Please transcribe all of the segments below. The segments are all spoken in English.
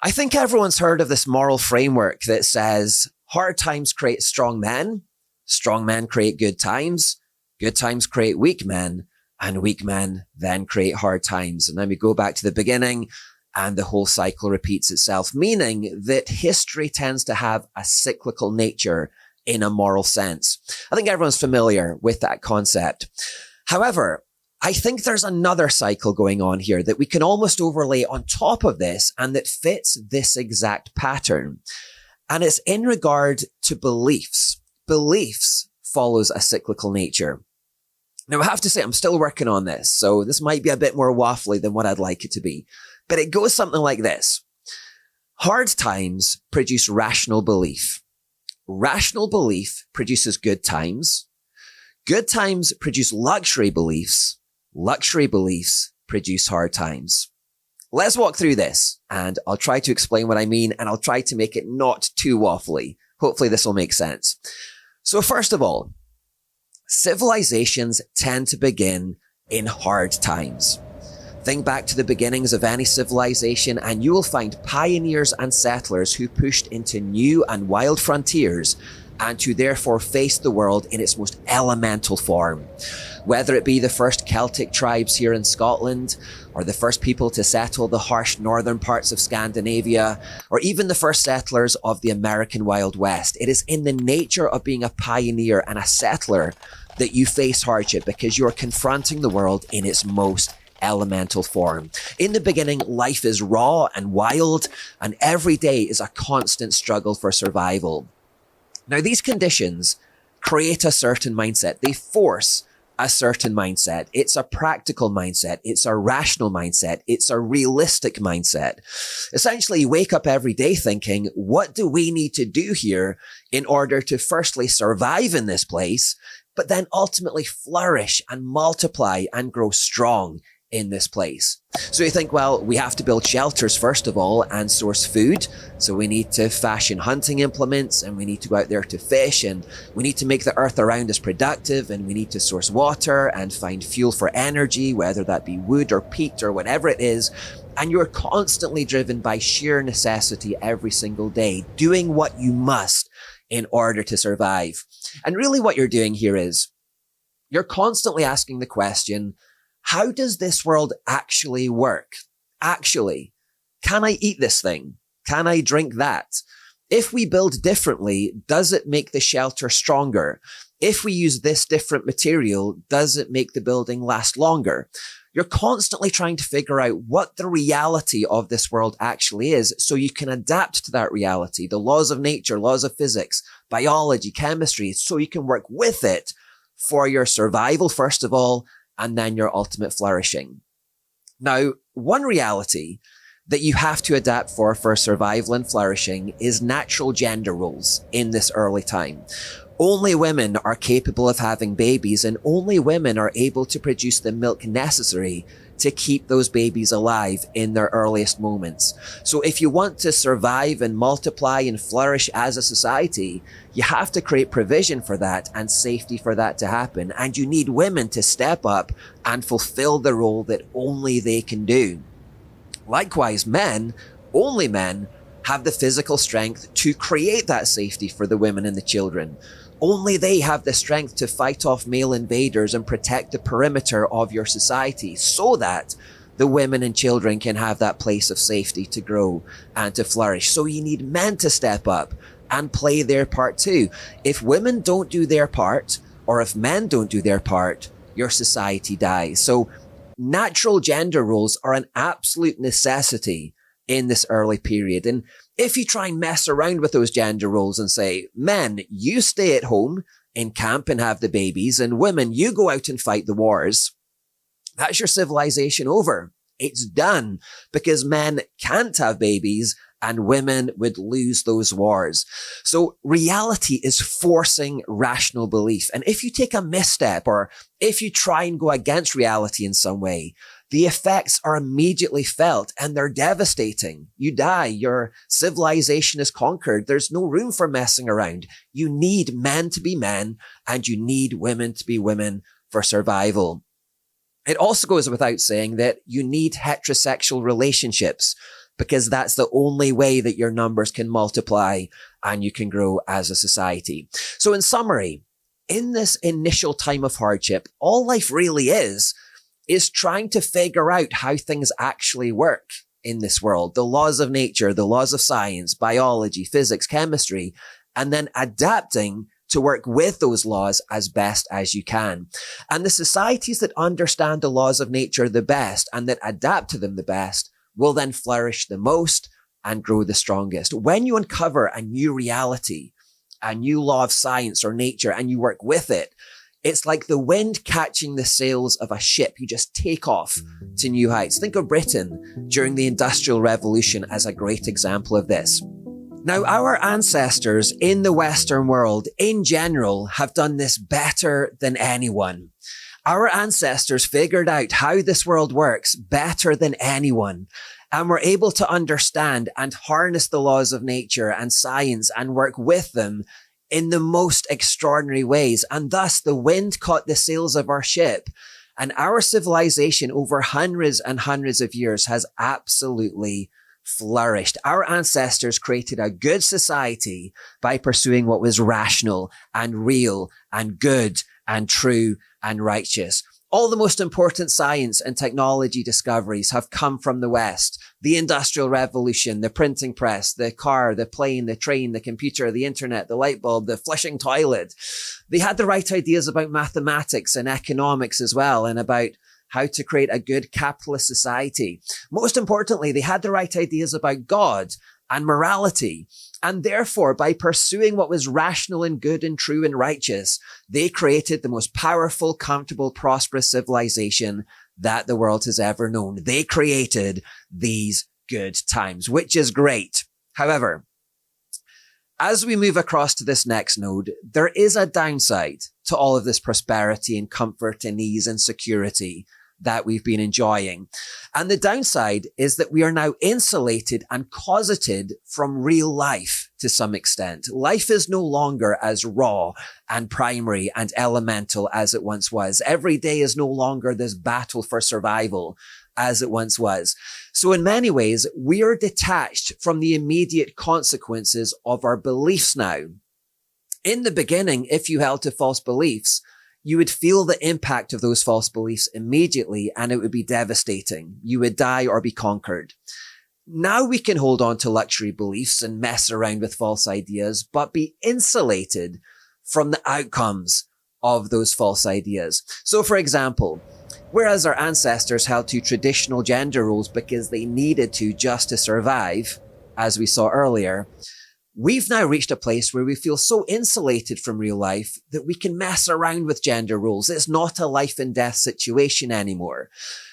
I think everyone's heard of this moral framework that says hard times create strong men create good times create weak men, and weak men then create hard times. And then we go back to the beginning and the whole cycle repeats itself, meaning that history tends to have a cyclical nature in a moral sense. I think everyone's familiar with that concept. However, I think there's another cycle going on here that we can almost overlay on top of this and that fits this exact pattern. And it's in regard to beliefs. Beliefs follows a cyclical nature. Now, I have to say, I'm still working on this, so this might be a bit more waffly than what I'd like it to be. But it goes something like this. Hard times produce rational belief. Rational belief produces good times. Good times produce luxury beliefs. Luxury beliefs produce hard times. Let's walk through this, and I'll try to explain what I mean, and I'll try to make it not too waffly. Hopefully this will make sense. So first of all, civilizations tend to begin in hard times. Think back to the beginnings of any civilization and you will find pioneers and settlers who pushed into new and wild frontiers and who therefore faced the world in its most elemental form. Whether it be the first Celtic tribes here in Scotland, or the first people to settle the harsh northern parts of Scandinavia, or even the first settlers of the American Wild West, it is in the nature of being a pioneer and a settler that you face hardship because you are confronting the world in its most elemental form. In the beginning, life is raw and wild, and every day is a constant struggle for survival. Now, these conditions create a certain mindset. They force a certain mindset. It's a practical mindset. It's a rational mindset. It's a realistic mindset. Essentially, you wake up every day thinking, what do we need to do here in order to firstly survive in this place, but then ultimately flourish and multiply and grow strong in this place? So you think, well, we have to build shelters first of all and source food. So we need to fashion hunting implements and we need to go out there to fish and we need to make the earth around us productive and we need to source water and find fuel for energy, whether that be wood or peat or whatever it is. And you're constantly driven by sheer necessity every single day, doing what you must in order to survive. And really what you're doing here is you're constantly asking the question, how does this world actually work? Actually, can I eat this thing? Can I drink that? If we build differently, does it make the shelter stronger? If we use this different material, does it make the building last longer? You're constantly trying to figure out what the reality of this world actually is so you can adapt to that reality, the laws of nature, laws of physics, biology, chemistry, so you can work with it for your survival, first of all, and then your ultimate flourishing. Now, one reality that you have to adapt for survival and flourishing is natural gender roles in this early time. Only women are capable of having babies and only women are able to produce the milk necessary to keep those babies alive in their earliest moments. So if you want to survive and multiply and flourish as a society, you have to create provision for that and safety for that to happen. And you need women to step up and fulfill the role that only they can do. Likewise, men, only men, have the physical strength to create that safety for the women and the children. Only they have the strength to fight off male invaders and protect the perimeter of your society so that the women and children can have that place of safety to grow and to flourish. So you need men to step up and play their part too. If women don't do their part, or if men don't do their part, your society dies. So natural gender roles are an absolute necessity in this early period. And if you try and mess around with those gender roles and say, men, you stay at home in camp and have the babies, and women, you go out and fight the wars, that's your civilization over. It's done because men can't have babies and women would lose those wars. So reality is forcing rational belief. And if you take a misstep or if you try and go against reality in some way, the effects are immediately felt and they're devastating. You die. Your civilization is conquered. There's no room for messing around. You need men to be men and you need women to be women for survival. It also goes without saying that you need heterosexual relationships because that's the only way that your numbers can multiply and you can grow as a society. So in summary, in this initial time of hardship, all life really is trying to figure out how things actually work in this world, the laws of nature, the laws of science, biology, physics, chemistry, and then adapting to work with those laws as best as you can. And the societies that understand the laws of nature the best and that adapt to them the best will then flourish the most and grow the strongest. When you uncover a new reality, a new law of science or nature, and you work with it, it's like the wind catching the sails of a ship. You just take off to new heights. Think of Britain during the Industrial Revolution as a great example of this. Now, our ancestors in the Western world in general have done this better than anyone. Our ancestors figured out how this world works better than anyone, and were able to understand and harness the laws of nature and science and work with them in the most extraordinary ways. And thus the wind caught the sails of our ship, and our civilization over hundreds and hundreds of years has absolutely flourished. Our ancestors created a good society by pursuing what was rational and real and good and true and righteous. All the most important science and technology discoveries have come from the West. The Industrial Revolution, the printing press, the car, the plane, the train, the computer, the internet, the light bulb, the flushing toilet. They had the right ideas about mathematics and economics as well, and about how to create a good capitalist society. Most importantly, they had the right ideas about God and morality. And therefore, by pursuing what was rational and good and true and righteous, they created the most powerful, comfortable, prosperous civilization that the world has ever known. They created these good times, which is great. However, as we move across to this next node, there is a downside to all of this prosperity and comfort and ease and security that we've been enjoying. And the downside is that we are now insulated and closeted from real life to some extent. Life is no longer as raw and primary and elemental as it once was. Every day is no longer this battle for survival as it once was. So in many ways, we are detached from the immediate consequences of our beliefs now. In the beginning, if you held to false beliefs, you would feel the impact of those false beliefs immediately, and it would be devastating. You would die or be conquered. Now we can hold on to luxury beliefs and mess around with false ideas, but be insulated from the outcomes of those false ideas. So for example, whereas our ancestors held to traditional gender roles because they needed to just to survive, as we saw earlier, we've now reached a place where we feel so insulated from real life that we can mess around with gender roles. It's not a life and death situation anymore.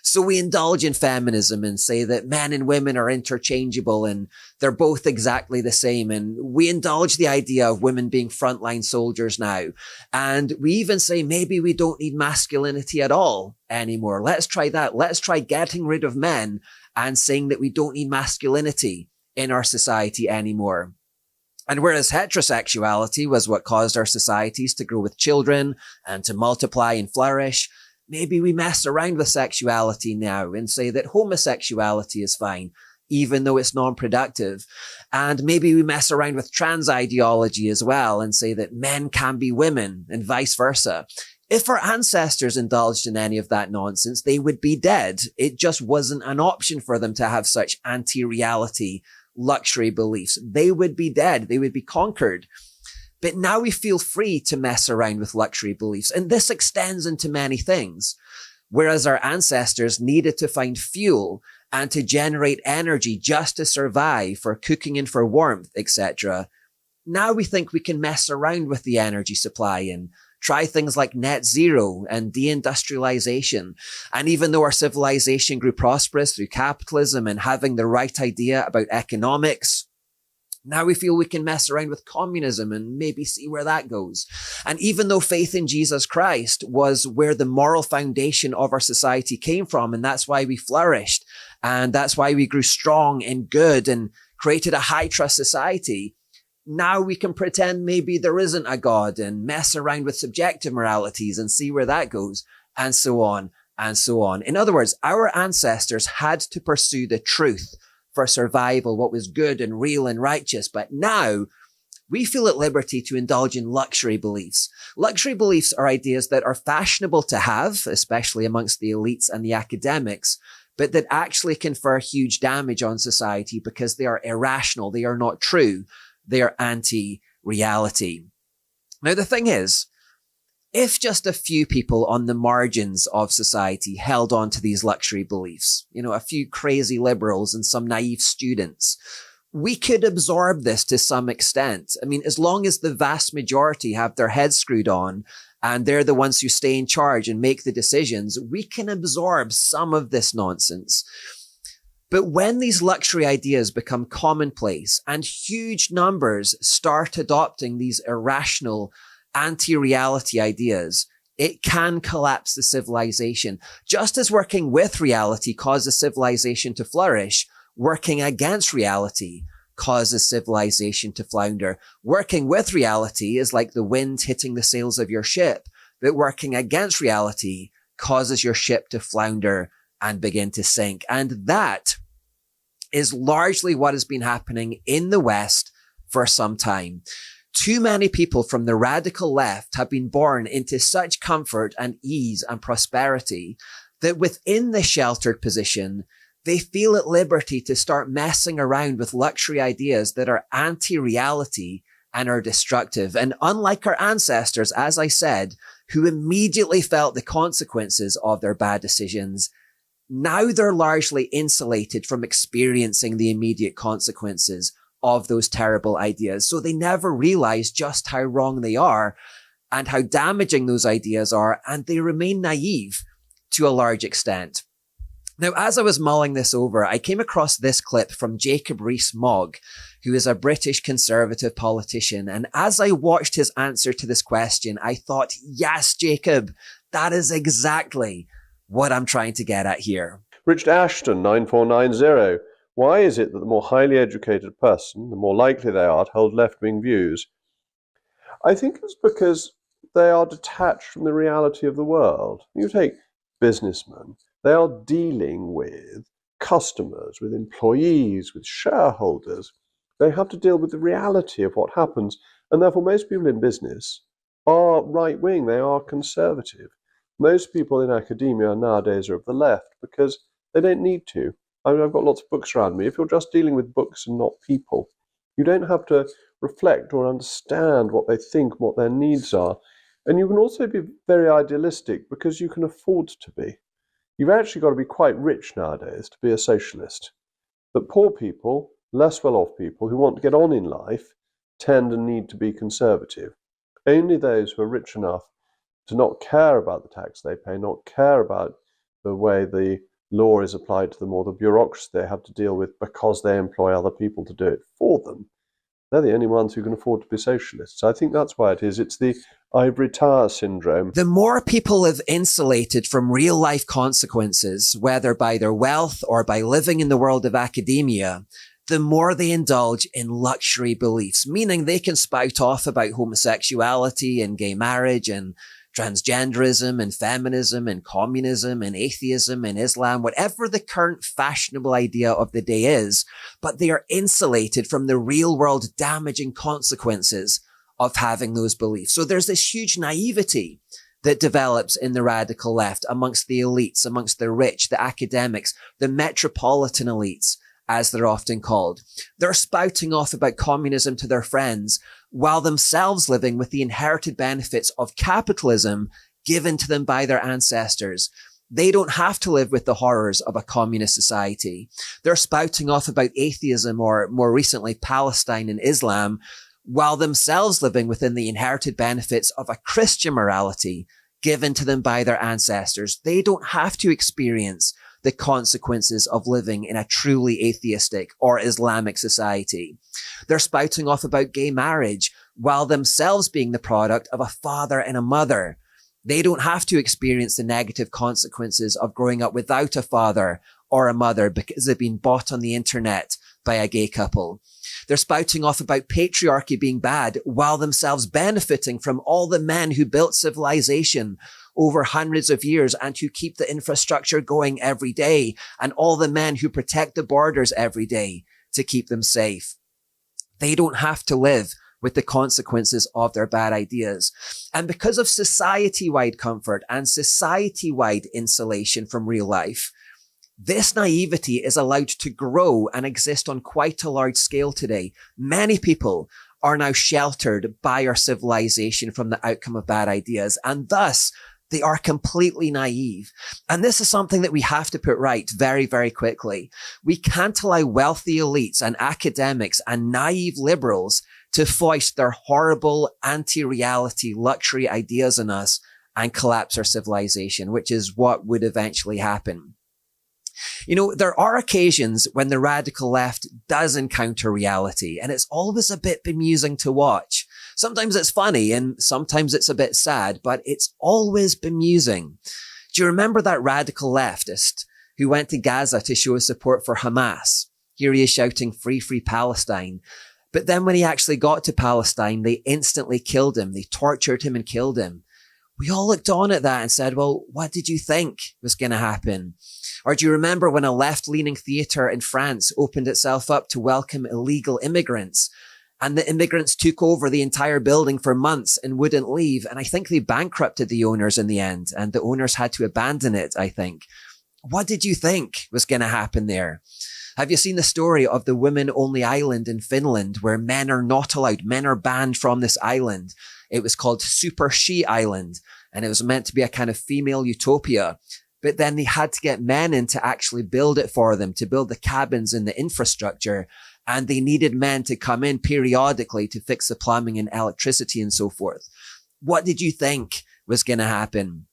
So we indulge in feminism and say that men and women are interchangeable and they're both exactly the same. And we indulge the idea of women being frontline soldiers now. And we even say maybe we don't need masculinity at all anymore. Let's try that. Let's try getting rid of men and saying that we don't need masculinity in our society anymore. And whereas heterosexuality was what caused our societies to grow with children and to multiply and flourish, maybe we mess around with sexuality now and say that homosexuality is fine, even though it's non-productive. And maybe we mess around with trans ideology as well and say that men can be women and vice versa. If our ancestors indulged in any of that nonsense, they would be dead. It just wasn't an option for them to have such anti-reality luxury beliefs. They would be dead. They would be conquered. But now we feel free to mess around with luxury beliefs. And this extends into many things. Whereas our ancestors needed to find fuel and to generate energy just to survive, for cooking and for warmth, etc. Now we think we can mess around with the energy supply and try things like net zero and deindustrialization. And even though our civilization grew prosperous through capitalism and having the right idea about economics, now we feel we can mess around with communism and maybe see where that goes. And even though faith in Jesus Christ was where the moral foundation of our society came from, and that's why we flourished, and that's why we grew strong and good and created a high trust society, now we can pretend maybe there isn't a God and mess around with subjective moralities and see where that goes, and so on and so on. In other words, our ancestors had to pursue the truth for survival, what was good and real and righteous. But now we feel at liberty to indulge in luxury beliefs. Luxury beliefs are ideas that are fashionable to have, especially amongst the elites and the academics, but that actually confer huge damage on society because they are irrational. They are not true. They are anti-reality. Now, the thing is, if just a few people on the margins of society held on to these luxury beliefs, a few crazy liberals and some naive students, we could absorb this to some extent. I mean, as long as the vast majority have their heads screwed on and they're the ones who stay in charge and make the decisions, we can absorb some of this nonsense. But when these luxury ideas become commonplace and huge numbers start adopting these irrational, anti-reality ideas, it can collapse the civilization. Just as working with reality causes civilization to flourish, working against reality causes civilization to flounder. Working with reality is like the wind hitting the sails of your ship, but working against reality causes your ship to flounder and begin to sink. And that is largely what has been happening in the West for some time. Too many people from the radical left have been born into such comfort and ease and prosperity that within this sheltered position, they feel at liberty to start messing around with luxury ideas that are anti-reality and are destructive. And unlike our ancestors, as I said, who immediately felt the consequences of their bad decisions, now they're largely insulated from experiencing the immediate consequences of those terrible ideas. So they never realize just how wrong they are and how damaging those ideas are, and they remain naive to a large extent. Now, as I was mulling this over, I came across this clip from Jacob Rees-Mogg, who is a British Conservative politician. And as I watched his answer to this question, I thought, yes, Jacob, that is exactly what I'm trying to get at here. Richard Ashton, 9490. Why is it that the more highly educated person, the more likely they are to hold left-wing views? I think it's because they are detached from the reality of the world. You take businessmen. They are dealing with customers, with employees, with shareholders. They have to deal with the reality of what happens. And therefore, most people in business are right-wing. They are conservative. Most people in academia nowadays are of the left because they don't need to. I mean, I've got lots of books around me. If you're just dealing with books and not people, you don't have to reflect or understand what they think, what their needs are. And you can also be very idealistic because you can afford to be. You've actually got to be quite rich nowadays to be a socialist. But poor people, less well-off people who want to get on in life tend and need to be conservative. Only those who are rich enough to not care about the tax they pay, not care about the way the law is applied to them or the bureaucracy they have to deal with because they employ other people to do it for them, they're the only ones who can afford to be socialists. I think that's why it is. It's the ivory tower syndrome. The more people live insulated from real life consequences, whether by their wealth or by living in the world of academia, the more they indulge in luxury beliefs, meaning they can spout off about homosexuality and gay marriage and transgenderism and feminism and communism and atheism and Islam, whatever the current fashionable idea of the day is, but they are insulated from the real world damaging consequences of having those beliefs. So there's this huge naivety that develops in the radical left amongst the elites, amongst the rich, the academics, the metropolitan elites, as they're often called. They're spouting off about communism to their friends while themselves living with the inherited benefits of capitalism given to them by their ancestors. They don't have to live with the horrors of a communist society. They're spouting off about atheism or more recently Palestine and Islam while themselves living within the inherited benefits of a Christian morality given to them by their ancestors. They don't have to experience the consequences of living in a truly atheistic or Islamic society. They're spouting off about gay marriage while themselves being the product of a father and a mother. They don't have to experience the negative consequences of growing up without a father or a mother because they've been bought on the internet by a gay couple. They're spouting off about patriarchy being bad while themselves benefiting from all the men who built civilization over hundreds of years and who keep the infrastructure going every day, and all the men who protect the borders every day to keep them safe. They don't have to live with the consequences of their bad ideas. And because of society-wide comfort and society-wide insulation from real life, this naivety is allowed to grow and exist on quite a large scale today. Many people are now sheltered by our civilization from the outcome of bad ideas, and thus they are completely naive. And this is something that we have to put right very, very quickly. We can't allow wealthy elites and academics and naive liberals to foist their horrible anti-reality luxury ideas on us and collapse our civilization, which is what would eventually happen. You know, there are occasions when the radical left does encounter reality, and it's always a bit bemusing to watch. Sometimes it's funny and sometimes it's a bit sad, but it's always bemusing. Do you remember that radical leftist who went to Gaza to show his support for Hamas? Here he is shouting, "Free, free Palestine." But then when he actually got to Palestine, they instantly killed him. They tortured him and killed him. We all looked on at that and said, well, what did you think was going to happen? Or do you remember when a left-leaning theatre in France opened itself up to welcome illegal immigrants, and the immigrants took over the entire building for months and wouldn't leave? And I think they bankrupted the owners in the end, and the owners had to abandon it, I think. What did you think was going to happen there? Have you seen the story of the women-only island in Finland where men are not allowed? Men are banned from this island. It was called Super She Island, and it was meant to be a kind of female utopia. But then they had to get men in to actually build it for them, to build the cabins and the infrastructure. And they needed men to come in periodically to fix the plumbing and electricity and so forth. What did you think was going to happen?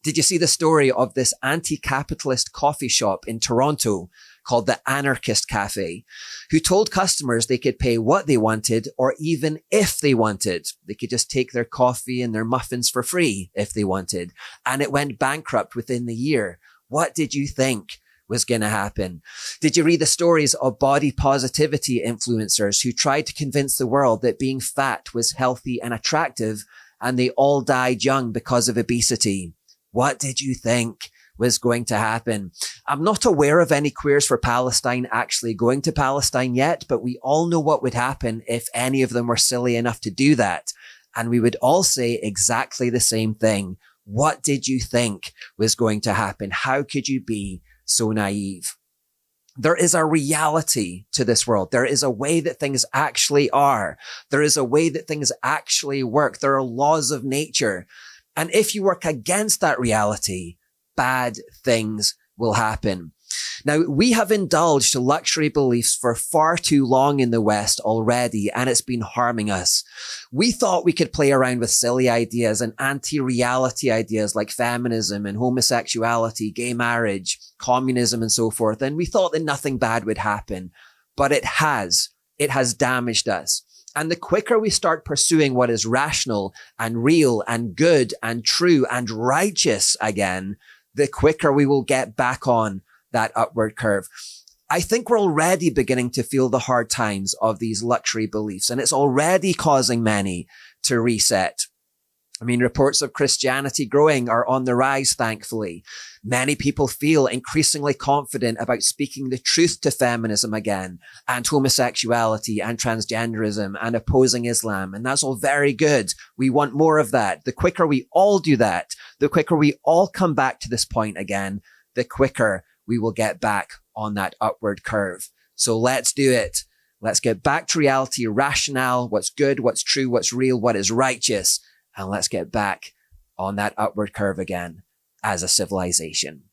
Did you see the story of this anti-capitalist coffee shop in Toronto called the Anarchist Cafe, who told customers they could pay what they wanted or even if they wanted? They could just take their coffee and their muffins for free if they wanted. And it went bankrupt within the year. What did you think was going to happen? Did you read the stories of body positivity influencers who tried to convince the world that being fat was healthy and attractive, and they all died young because of obesity? What did you think was going to happen? I'm not aware of any Queers for Palestine actually going to Palestine yet, but we all know what would happen if any of them were silly enough to do that. And we would all say exactly the same thing. What did you think was going to happen? How could you be so naive? There is a reality to this world. There is a way that things actually are. There is a way that things actually work. There are laws of nature. And if you work against that reality, bad things will happen. Now, we have indulged luxury beliefs for far too long in the West already, and it's been harming us. We thought we could play around with silly ideas and anti-reality ideas like feminism and homosexuality, gay marriage, communism, and so forth, and we thought that nothing bad would happen. But it has. It has damaged us. And the quicker we start pursuing what is rational and real and good and true and righteous again, the quicker we will get back on that upward curve. I think we're already beginning to feel the hard times of these luxury beliefs, and it's already causing many to reset. I mean, reports of Christianity growing are on the rise, thankfully. Many people feel increasingly confident about speaking the truth to feminism again, and homosexuality and transgenderism and opposing Islam. And that's all very good. We want more of that. The quicker we all do that, the quicker we all come back to this point again, the quicker we will get back on that upward curve. So let's do it. Let's get back to reality, rationale, what's good, what's true, what's real, what is righteous. And let's get back on that upward curve again as a civilization.